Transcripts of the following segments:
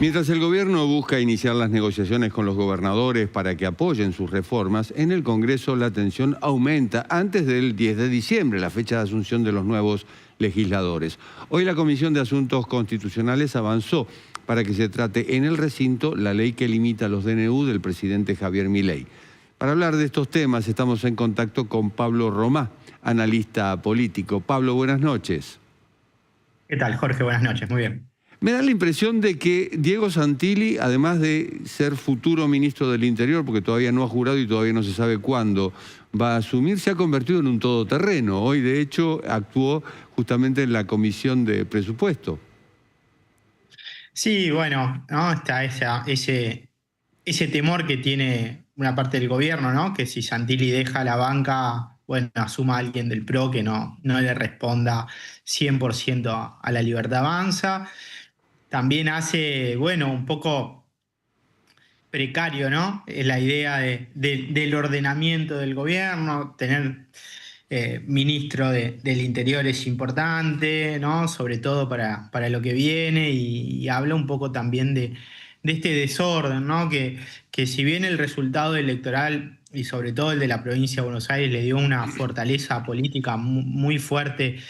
Mientras el gobierno busca iniciar las negociaciones con los gobernadores para que apoyen sus reformas, en el Congreso la tensión aumenta antes del 10 de diciembre, la fecha de asunción de los nuevos legisladores. Hoy la Comisión de Asuntos Constitucionales avanzó para que se trate en el recinto la ley que limita los DNU del presidente Javier Milei. Para hablar de estos temas estamos en contacto con Pablo Romá, analista político. Pablo, buenas noches. ¿Qué tal, Jorge? Buenas noches, muy bien. Me da la impresión de que Diego Santilli, además de ser futuro ministro del Interior, porque todavía no ha jurado y todavía no se sabe cuándo va a asumir, se ha convertido en un todoterreno. Hoy, de hecho, actuó justamente en la Comisión de Presupuesto. Sí, bueno, ¿no? Está ese temor que tiene una parte del gobierno, ¿no? Que si Santilli deja la banca, bueno, asuma a alguien del PRO que no le responda 100% a la Libertad Avanza. También hace, bueno, un poco precario, ¿no? La idea del ordenamiento del gobierno, tener ministro del Interior es importante, ¿no? Sobre todo para lo que viene y habla un poco también de este desorden, ¿no? Que si bien el resultado electoral y sobre todo el de la provincia de Buenos Aires le dio una fortaleza política muy fuerte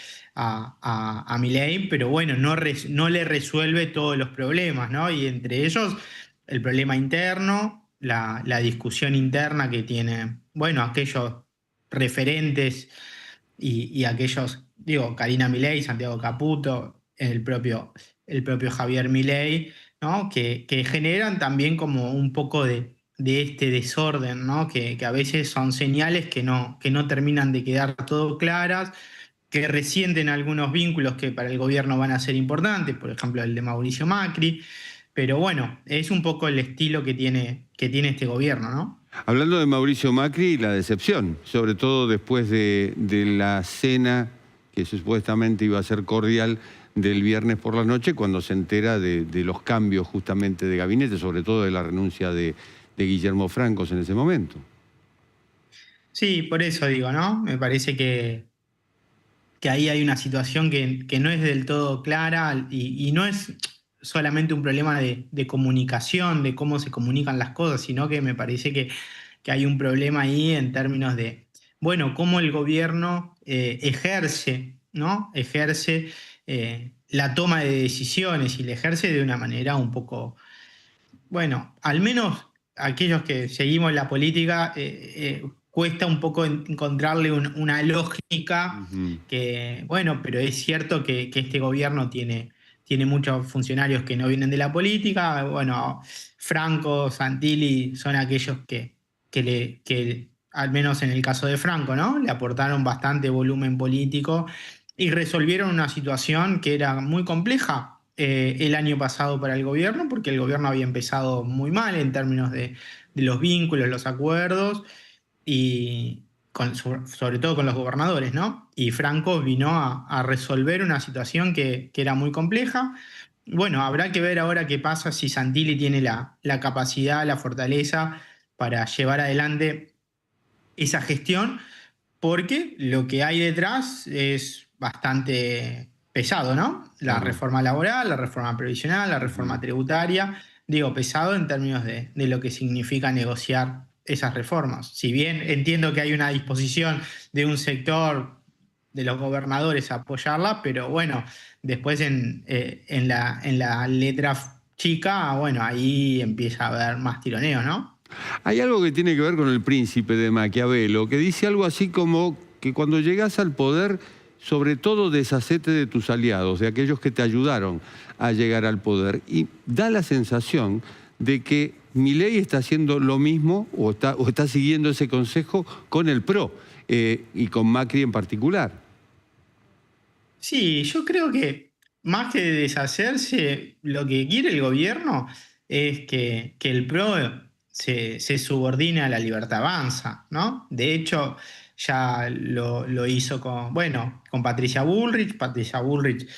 a Milei, pero bueno, no le resuelve todos los problemas, ¿no? Y entre ellos el problema interno, la discusión interna que tiene, bueno, aquellos referentes y aquellos, digo, Karina Milei, Santiago Caputo, el propio Javier Milei, ¿no? Que generan también como un poco de este desorden, ¿no? Que a veces son señales que no terminan de quedar todo claras, que resienten algunos vínculos que para el gobierno van a ser importantes, por ejemplo el de Mauricio Macri, pero bueno, es un poco el estilo que tiene este gobierno, ¿no? Hablando de Mauricio Macri, la decepción, sobre todo después de la cena que supuestamente iba a ser cordial del viernes por la noche, cuando se entera de los cambios justamente de gabinete, sobre todo de la renuncia de Guillermo Francos en ese momento. Sí, por eso digo, ¿no? Me parece que ahí hay una situación que no es del todo clara y no es solamente un problema de comunicación, de cómo se comunican las cosas, sino que me parece que hay un problema ahí en términos de, bueno, cómo el gobierno ejerce, ¿no? Ejerce la toma de decisiones y la ejerce de una manera un poco, bueno, al menos aquellos que seguimos la política, cuesta un poco encontrarle una lógica que, bueno, pero es cierto que este gobierno tiene muchos funcionarios que no vienen de la política. Bueno, Franco, Santilli son aquellos que al menos en el caso de Franco, ¿no? Le aportaron bastante volumen político y resolvieron una situación que era muy compleja el año pasado para el gobierno, porque el gobierno había empezado muy mal en términos de los vínculos, los acuerdos, y sobre todo con los gobernadores, ¿no? Y Franco vino a resolver una situación que era muy compleja. Bueno, habrá que ver ahora qué pasa si Santilli tiene la capacidad, la fortaleza para llevar adelante esa gestión, porque lo que hay detrás es bastante pesado, ¿no? La reforma laboral, la reforma previsional, la reforma tributaria, digo, pesado en términos de lo que significa negociar esas reformas. Si bien entiendo que hay una disposición de un sector de los gobernadores a apoyarla, pero bueno, después en la letra chica, bueno, ahí empieza a haber más tironeo, ¿no? Hay algo que tiene que ver con el príncipe de Maquiavelo, que dice algo así como que cuando llegas al poder, sobre todo deshacete de tus aliados, de aquellos que te ayudaron a llegar al poder. Y da la sensación de que Milei está haciendo lo mismo o está siguiendo ese consejo con el PRO y con Macri en particular. Sí, yo creo que más que deshacerse, lo que quiere el gobierno es que el PRO se subordine a la Libertad Avanza, ¿no? De hecho, ya lo hizo con Patricia Bullrich. Patricia Bullrich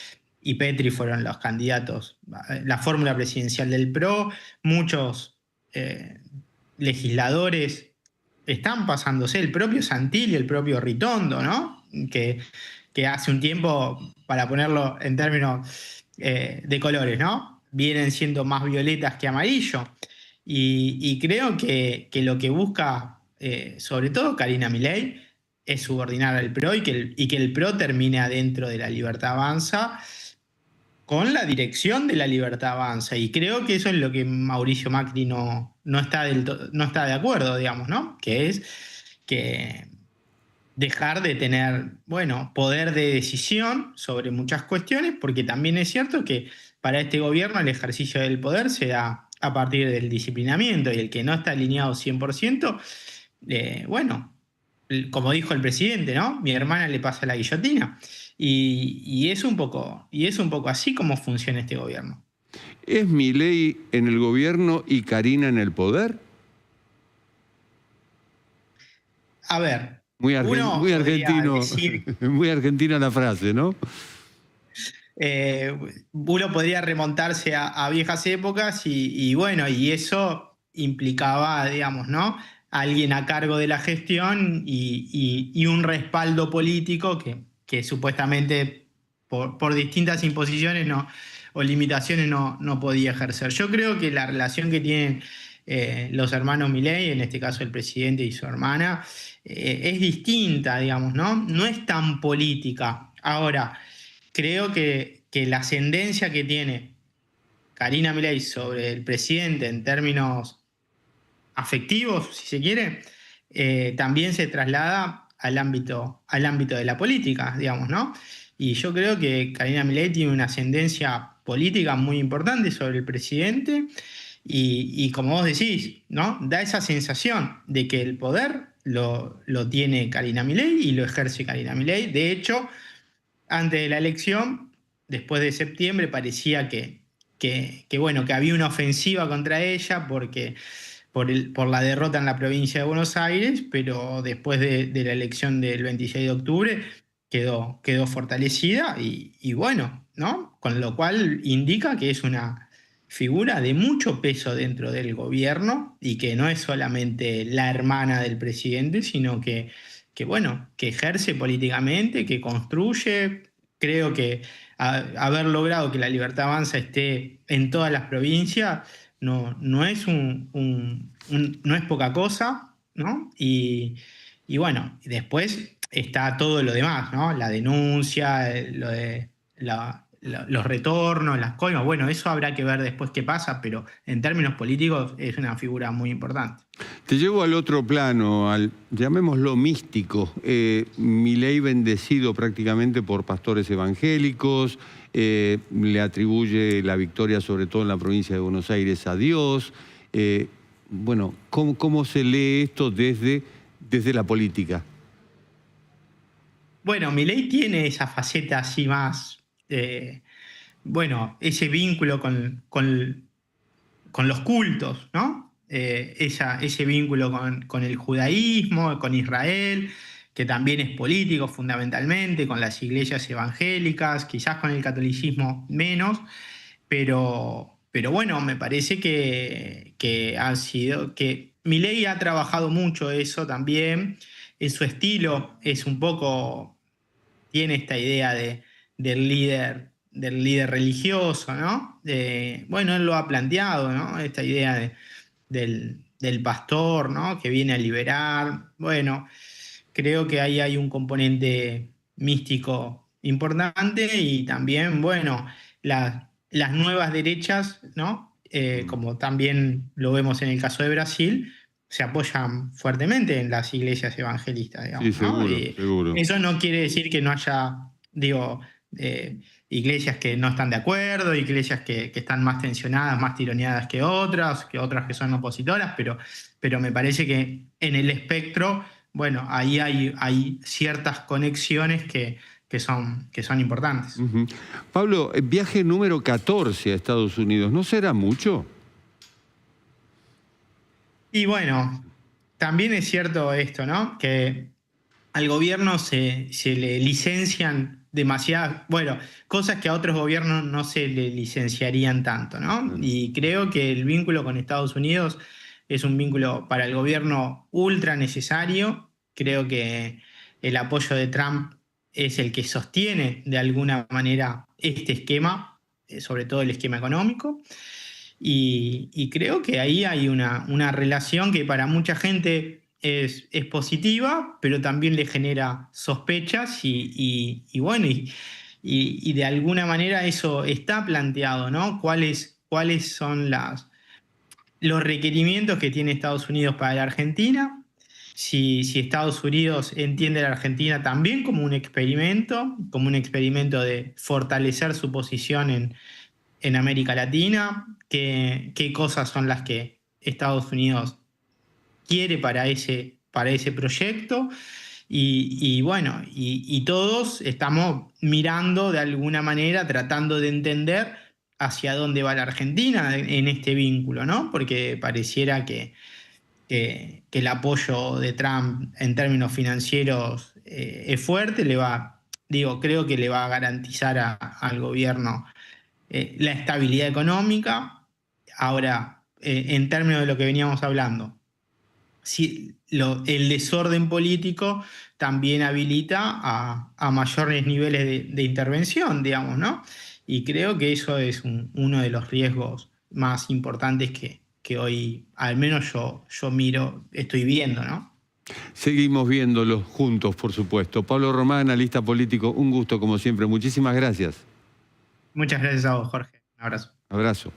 y Petri fueron los candidatos, la fórmula presidencial del PRO. Muchos eh, legisladores están pasándose, el propio Santilli, el propio Ritondo, ¿no? Que hace un tiempo, para ponerlo en términos de colores, ¿no? vienen siendo más violetas que amarillo. Y creo que lo que busca, sobre todo Karina Milei, es subordinar al PRO y que el PRO termine adentro de La Libertad Avanza con la dirección de La Libertad Avanza. Y creo que eso es lo que Mauricio Macri no está no está de acuerdo, digamos, ¿no? Que es que dejar de tener, bueno, poder de decisión sobre muchas cuestiones, porque también es cierto que para este gobierno el ejercicio del poder se da a partir del disciplinamiento y el que no está alineado 100%, bueno, como dijo el presidente, ¿no? Mi hermana le pasa la guillotina. Y es un poco así como funciona este gobierno. ¿Es Milei en el gobierno y Karina en el poder? A ver, Muy uno podría argentino, decir muy argentina la frase, ¿no? Eh, uno podría remontarse a viejas épocas y bueno, y eso implicaba, digamos, ¿no? Alguien a cargo de la gestión y un respaldo político que supuestamente por distintas imposiciones o limitaciones no podía ejercer. Yo creo que la relación que tienen los hermanos Milei, en este caso el presidente y su hermana, es distinta, digamos, ¿no? No es tan política. Ahora, creo que la ascendencia que tiene Karina Milei sobre el presidente en términos afectivos, si se quiere, también se traslada al ámbito de la política, digamos, ¿no? Y yo creo que Karina Milei tiene una ascendencia política muy importante sobre el presidente y como vos decís, ¿no? Da esa sensación de que el poder lo tiene Karina Milei y lo ejerce Karina Milei. De hecho, antes de la elección, después de septiembre, parecía bueno, que había una ofensiva contra ella por la derrota en la provincia de Buenos Aires, pero después de la elección del 26 de octubre quedó fortalecida y bueno, ¿no? Con lo cual indica que es una figura de mucho peso dentro del gobierno y que no es solamente la hermana del presidente, sino bueno, que ejerce políticamente, que construye. Creo que haber logrado que La Libertad Avanza esté en todas las provincias no es no es poca cosa, ¿no? Y bueno, y después está todo lo demás, ¿no? La denuncia, lo de los retornos, las coimas. Bueno, eso habrá que ver después qué pasa, pero en términos políticos es una figura muy importante. Te llevo al otro plano, llamémoslo místico. Milei bendecido prácticamente por pastores evangélicos, le atribuye la victoria sobre todo en la provincia de Buenos Aires a Dios. Bueno, ¿cómo se lee esto desde la política? Bueno, Milei tiene esa faceta así más, bueno, ese vínculo con los cultos, ¿no? Ese vínculo con el judaísmo, con Israel, que también es político fundamentalmente, con las iglesias evangélicas, quizás con el catolicismo menos, pero bueno, me parece que Milei ha trabajado mucho eso también. En su estilo es un poco, tiene esta idea del líder religioso, ¿no? Bueno, él lo ha planteado, ¿no? Esta idea del pastor, ¿no? Que viene a liberar. Bueno, creo que ahí hay un componente místico importante y también, bueno, las nuevas derechas, ¿no? Como también lo vemos en el caso de Brasil, se apoyan fuertemente en las iglesias evangelistas, Sí, digamos, ¿no? seguro, seguro. Eso no quiere decir que no haya, digo, iglesias que no están de acuerdo, iglesias que están más tensionadas, más tironeadas que otras que son opositoras, pero me parece que en el espectro, bueno, ahí hay ciertas conexiones que son importantes. Ujú. Pablo, viaje número 14 a Estados Unidos, ¿no será mucho? Y bueno, también es cierto esto, ¿no? Que al gobierno se le licencian demasiadas, bueno, cosas que a otros gobiernos no se le licenciarían tanto, ¿no? Claro. Y creo que el vínculo con Estados Unidos es un vínculo para el gobierno ultra necesario. Creo que el apoyo de Trump es el que sostiene de alguna manera este esquema. sobre todo el esquema económico. Y creo que ahí hay una relación que para mucha gente es positiva, pero también le genera sospechas y bueno, y de alguna manera eso está planteado, ¿no? ¿Cuáles son los requerimientos que tiene Estados Unidos para la Argentina? Si Estados Unidos entiende a la Argentina también como un experimento de fortalecer su posición en América Latina, qué cosas son las que Estados Unidos quiere para ese proyecto. Bueno, y todos estamos mirando de alguna manera, tratando de entender hacia dónde va la Argentina en este vínculo, ¿no? Porque pareciera que el apoyo de Trump en términos financieros es fuerte, creo que le va a garantizar al gobierno la estabilidad económica. Ahora, en términos de lo que veníamos hablando, el desorden político también habilita a mayores niveles de intervención, digamos, ¿no? Y creo que eso es uno de los riesgos más importantes que hoy, al menos yo estoy viendo, ¿no? Seguimos viéndolos juntos, por supuesto. Pablo Román, analista político, un gusto como siempre. Muchísimas gracias. Muchas gracias a vos, Jorge. Un abrazo. Abrazo.